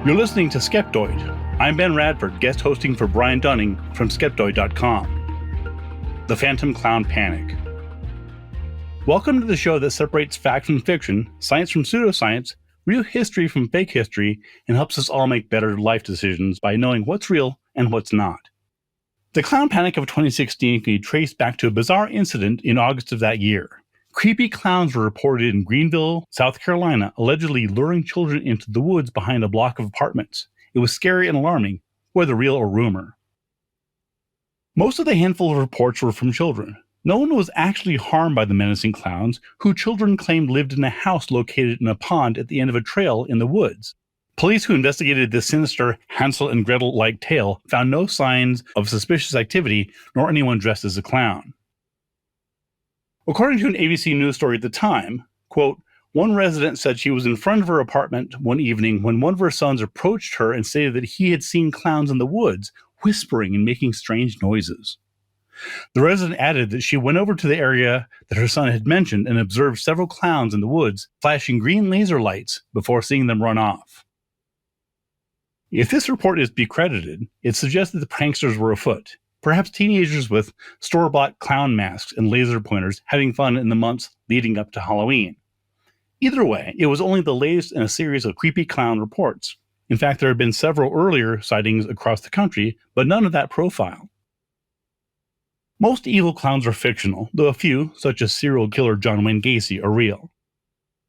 You're listening to Skeptoid. I'm Ben Radford, guest hosting for Brian Dunning from Skeptoid.com. The Phantom Clown Panic. Welcome to the show that separates fact from fiction, science from pseudoscience, real history from fake history, and helps us all make better life decisions by knowing what's real and what's not. The clown panic of 2016 can be traced back to a bizarre incident in August of that year. Creepy clowns were reported in Greenville, South Carolina, allegedly luring children into the woods behind a block of apartments. It was scary and alarming, whether real or rumor. Most of the handful of reports were from children. No one was actually harmed by the menacing clowns, who children claimed lived in a house located in a pond at the end of a trail in the woods. Police who investigated this sinister Hansel and Gretel-like tale found no signs of suspicious activity nor anyone dressed as a clown. According to an ABC News story at the time, quote, one resident said she was in front of her apartment one evening when one of her sons approached her and stated that he had seen clowns in the woods, whispering and making strange noises. The resident added that she went over to the area that her son had mentioned and observed several clowns in the woods flashing green laser lights before seeing them run off. If this report is to be credited, it suggests that the pranksters were afoot. Perhaps teenagers with store-bought clown masks and laser pointers having fun in the months leading up to Halloween. Either way, it was only the latest in a series of creepy clown reports. In fact, there have been several earlier sightings across the country, but none of that profile. Most evil clowns are fictional, though a few, such as serial killer John Wayne Gacy, are real.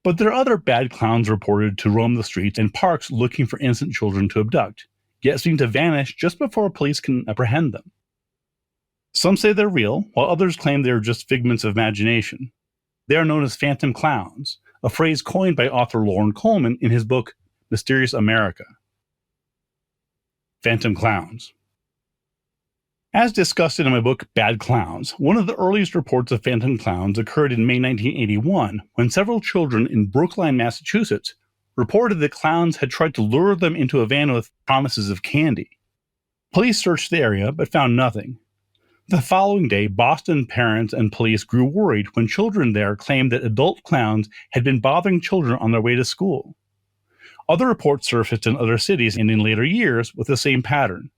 But there are other bad clowns reported to roam the streets and parks looking for innocent children to abduct, yet seem to vanish just before police can apprehend them. Some say they're real, while others claim they are just figments of imagination. They are known as phantom clowns, a phrase coined by author Lauren Coleman in his book, Mysterious America. Phantom clowns. As discussed in my book, Bad Clowns, one of the earliest reports of phantom clowns occurred in May 1981, when several children in Brookline, Massachusetts, reported that clowns had tried to lure them into a van with promises of candy. Police searched the area, but found nothing. The following day, Boston parents and police grew worried when children there claimed that adult clowns had been bothering children on their way to school. Other reports surfaced in other cities and in later years with the same pattern.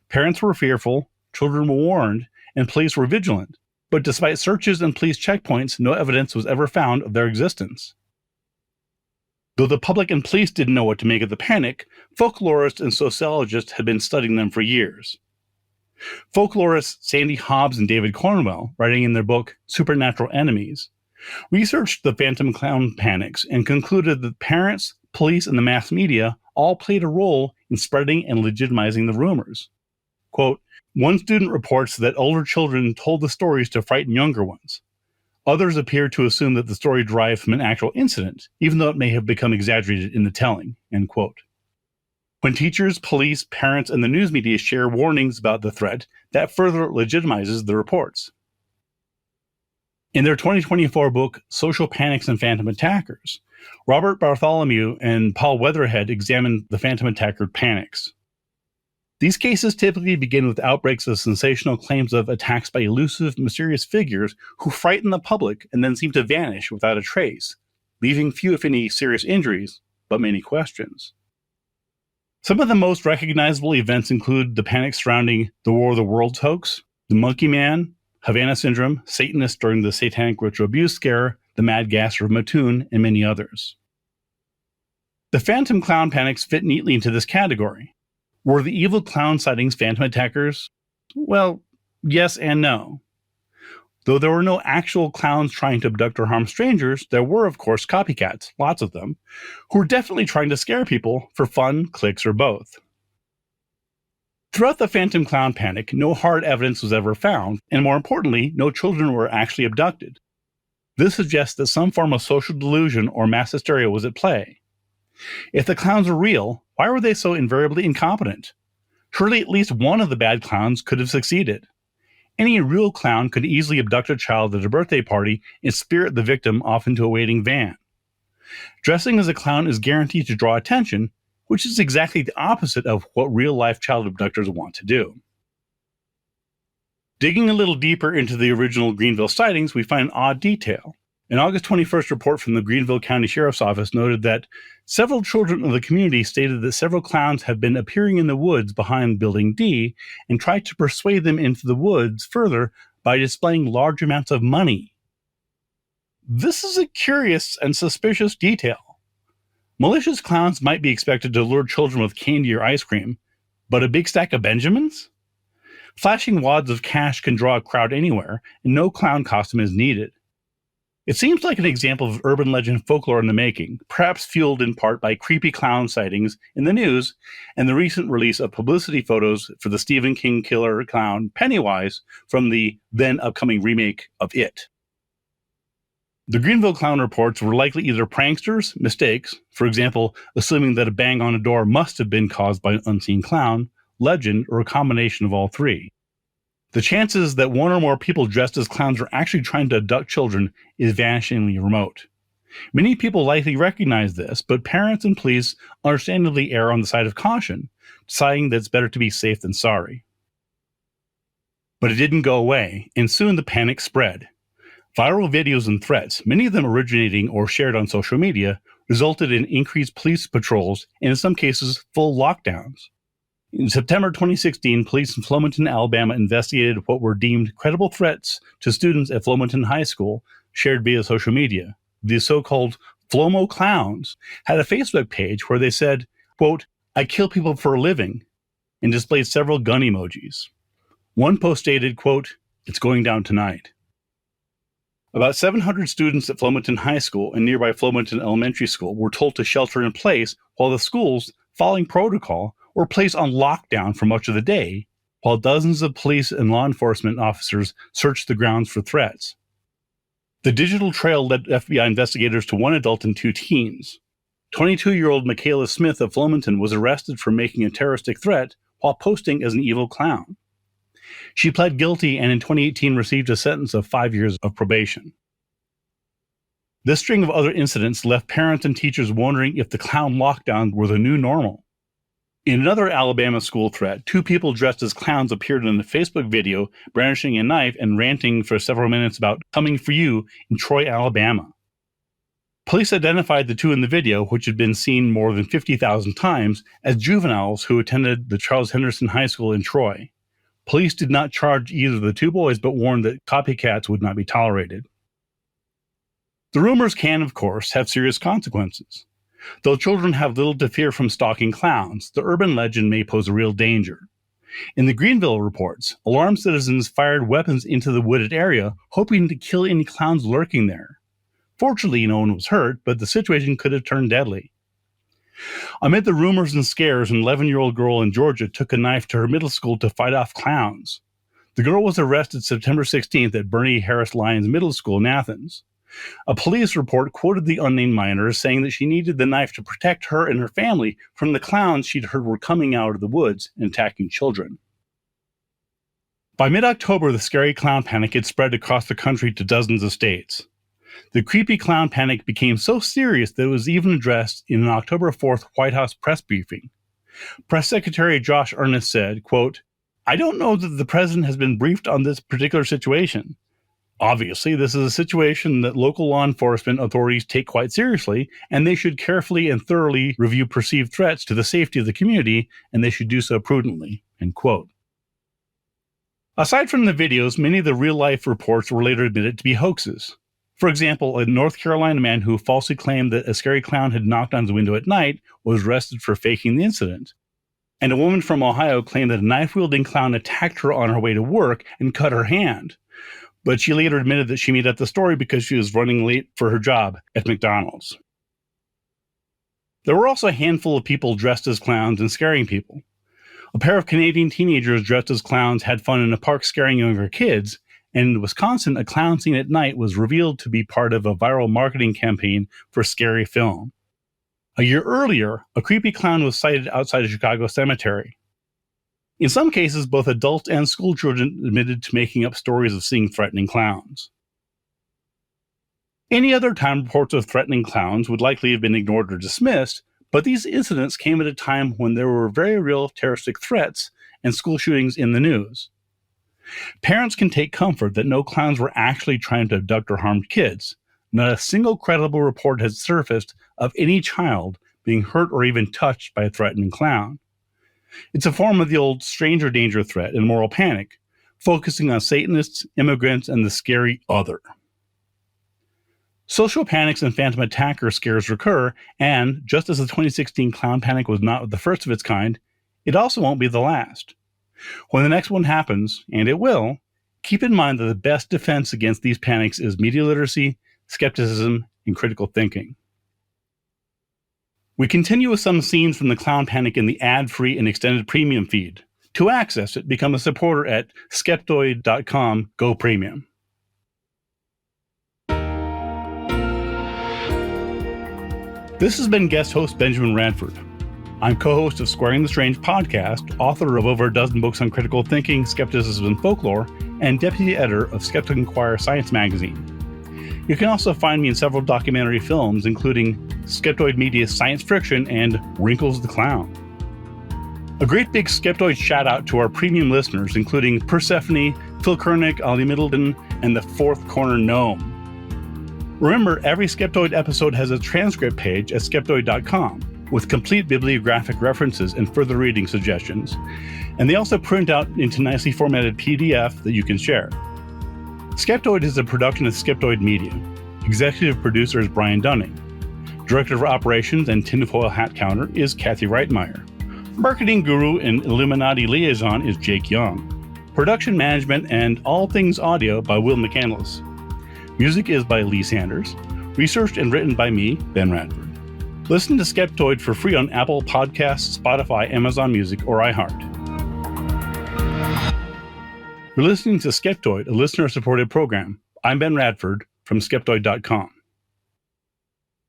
Parents were fearful, children were warned, and police were vigilant, but despite searches and police checkpoints, no evidence was ever found of their existence. Though the public and police didn't know what to make of the panic, folklorists and sociologists had been studying them for years. Folklorists Sandy Hobbs and David Cornwell, writing in their book Supernatural Enemies, researched the phantom clown panics and concluded that parents, police, and the mass media all played a role in spreading and legitimizing the rumors. Quote, one student reports that older children told the stories to frighten younger ones. Others appear to assume that the story derived from an actual incident, even though it may have become exaggerated in the telling. End quote. When teachers, police, parents, and the news media share warnings about the threat, that further legitimizes the reports. In their 2024 book, Social Panics and Phantom Attackers, Robert Bartholomew and Paul Weatherhead examined the phantom attacker panics. These cases typically begin with outbreaks of sensational claims of attacks by elusive, mysterious figures who frighten the public and then seem to vanish without a trace, leaving few, if any, serious injuries, but many questions. Some of the most recognizable events include the panic surrounding the War of the Worlds hoax, the Monkey Man, Havana Syndrome, Satanists during the Satanic Ritual Abuse Scare, the Mad Gasser of Mattoon, and many others. The phantom clown panics fit neatly into this category. Were the evil clown sightings phantom attackers? Well, yes and no. Though there were no actual clowns trying to abduct or harm strangers, there were, of course, copycats, lots of them, who were definitely trying to scare people for fun, clicks, or both. Throughout the phantom clown panic, no hard evidence was ever found, and more importantly, no children were actually abducted. This suggests that some form of social delusion or mass hysteria was at play. If the clowns were real, why were they so invariably incompetent? Surely at least one of the bad clowns could have succeeded. Any real clown could easily abduct a child at a birthday party and spirit the victim off into a waiting van. Dressing as a clown is guaranteed to draw attention, which is exactly the opposite of what real-life child abductors want to do. Digging a little deeper into the original Greenville sightings, we find an odd detail. An August 21st report from the Greenville County Sheriff's Office noted that several children of the community stated that several clowns have been appearing in the woods behind Building D and tried to persuade them into the woods further by displaying large amounts of money. This is a curious and suspicious detail. Malicious clowns might be expected to lure children with candy or ice cream, but a big stack of Benjamins? Flashing wads of cash can draw a crowd anywhere, and no clown costume is needed. It seems like an example of urban legend folklore in the making, perhaps fueled in part by creepy clown sightings in the news and the recent release of publicity photos for the Stephen King killer clown Pennywise from the then upcoming remake of It. The Greenville clown reports were likely either pranksters, mistakes, for example, assuming that a bang on a door must have been caused by an unseen clown, legend, or a combination of all three. The chances that one or more people dressed as clowns are actually trying to abduct children is vanishingly remote. Many people likely recognize this, but parents and police understandably err on the side of caution, deciding that it's better to be safe than sorry. But it didn't go away, and soon the panic spread. Viral videos and threats, many of them originating or shared on social media, resulted in increased police patrols and in some cases full lockdowns. In September 2016, police in Flomaton, Alabama investigated what were deemed credible threats to students at Flomaton High School shared via social media. The so-called Flomo Clowns had a Facebook page where they said, quote, "I kill people for a living," and displayed several gun emojis. One post stated, quote, "It's going down tonight." About 700 students at Flomaton High School and nearby Flomaton Elementary School were told to shelter in place while the schools, following protocol, were placed on lockdown for much of the day, while dozens of police and law enforcement officers searched the grounds for threats. The digital trail led FBI investigators to one adult and two teens. 22-year-old Michaela Smith of Flomaton was arrested for making a terroristic threat while posting as an evil clown. She pled guilty and in 2018 received a sentence of 5 years of probation. This string of other incidents left parents and teachers wondering if the clown lockdown were the new normal. In another Alabama school threat, two people dressed as clowns appeared in a Facebook video brandishing a knife and ranting for several minutes about coming for you in Troy, Alabama. Police identified the two in the video, which had been seen more than 50,000 times, as juveniles who attended the Charles Henderson High School in Troy. Police did not charge either of the two boys, but warned that copycats would not be tolerated. The rumors can, of course, have serious consequences. Though children have little to fear from stalking clowns, the urban legend may pose a real danger. In the Greenville reports, alarmed citizens fired weapons into the wooded area, hoping to kill any clowns lurking there. Fortunately, no one was hurt, but the situation could have turned deadly. Amid the rumors and scares, an 11-year-old girl in Georgia took a knife to her middle school to fight off clowns. The girl was arrested September 16th at Bernie Harris Lyons Middle School in Athens. A police report quoted the unnamed minor as saying that she needed the knife to protect her and her family from the clowns she'd heard were coming out of the woods and attacking children. By mid-October, the scary clown panic had spread across the country to dozens of states. The creepy clown panic became so serious that it was even addressed in an October 4th White House press briefing. Press Secretary Josh Earnest said, quote, "I don't know that the president has been briefed on this particular situation. Obviously, this is a situation that local law enforcement authorities take quite seriously, and they should carefully and thoroughly review perceived threats to the safety of the community, and they should do so prudently." End quote. Aside from the videos, many of the real-life reports were later admitted to be hoaxes. For example, a North Carolina man who falsely claimed that a scary clown had knocked on his window at night was arrested for faking the incident. And a woman from Ohio claimed that a knife-wielding clown attacked her on her way to work and cut her hand. But she later admitted that she made up the story because she was running late for her job at McDonald's. There were also a handful of people dressed as clowns and scaring people. A pair of Canadian teenagers dressed as clowns had fun in a park scaring younger kids, and in Wisconsin, a clown scene at night was revealed to be part of a viral marketing campaign for Scary Film. A year earlier, a creepy clown was sighted outside a Chicago cemetery. In some cases, both adults and school children admitted to making up stories of seeing threatening clowns. Any other time reports of threatening clowns would likely have been ignored or dismissed, but these incidents came at a time when there were very real terroristic threats and school shootings in the news. Parents can take comfort that no clowns were actually trying to abduct or harm kids. not a single credible report has surfaced of any child being hurt or even touched by a threatening clown. It's a form of the old stranger danger threat and moral panic, focusing on Satanists, immigrants, and the scary other. Social panics and phantom attacker scares recur, and just as the 2016 clown panic was not the first of its kind, it also won't be the last. When the next one happens, and it will, keep in mind that the best defense against these panics is media literacy, skepticism, and critical thinking. We continue with some scenes from the clown panic in the ad-free and extended premium feed. To access it, become a supporter at Skeptoid.com Go Premium. This has been guest host Benjamin Radford. I'm co-host of Squaring the Strange podcast, author of over a dozen books on critical thinking, skepticism, and folklore, and deputy editor of Skeptic Inquirer Science magazine. You can also find me in several documentary films, including Skeptoid Media's Science Friction and Wrinkles the Clown. A great big Skeptoid shout-out to our premium listeners, including Persephone, Phil Kernick, Ollie Middleton, and the Fourth Corner Gnome. Remember, every Skeptoid episode has a transcript page at Skeptoid.com with complete bibliographic references and further reading suggestions. And they also print out into nicely formatted PDF that you can share. Skeptoid is a production of Skeptoid Media. Executive producer is Brian Dunning. Director of Operations and tinfoil hat counter is Kathy Reitmeyer. Marketing guru and Illuminati liaison is Jake Young. Production management and all things audio by Will McCandless. Music is by Lee Sanders. Researched and written by me, Ben Radford. Listen to Skeptoid for free on Apple Podcasts, Spotify, Amazon Music, or iHeart. You're listening to Skeptoid, a listener-supported program. I'm Ben Radford from Skeptoid.com.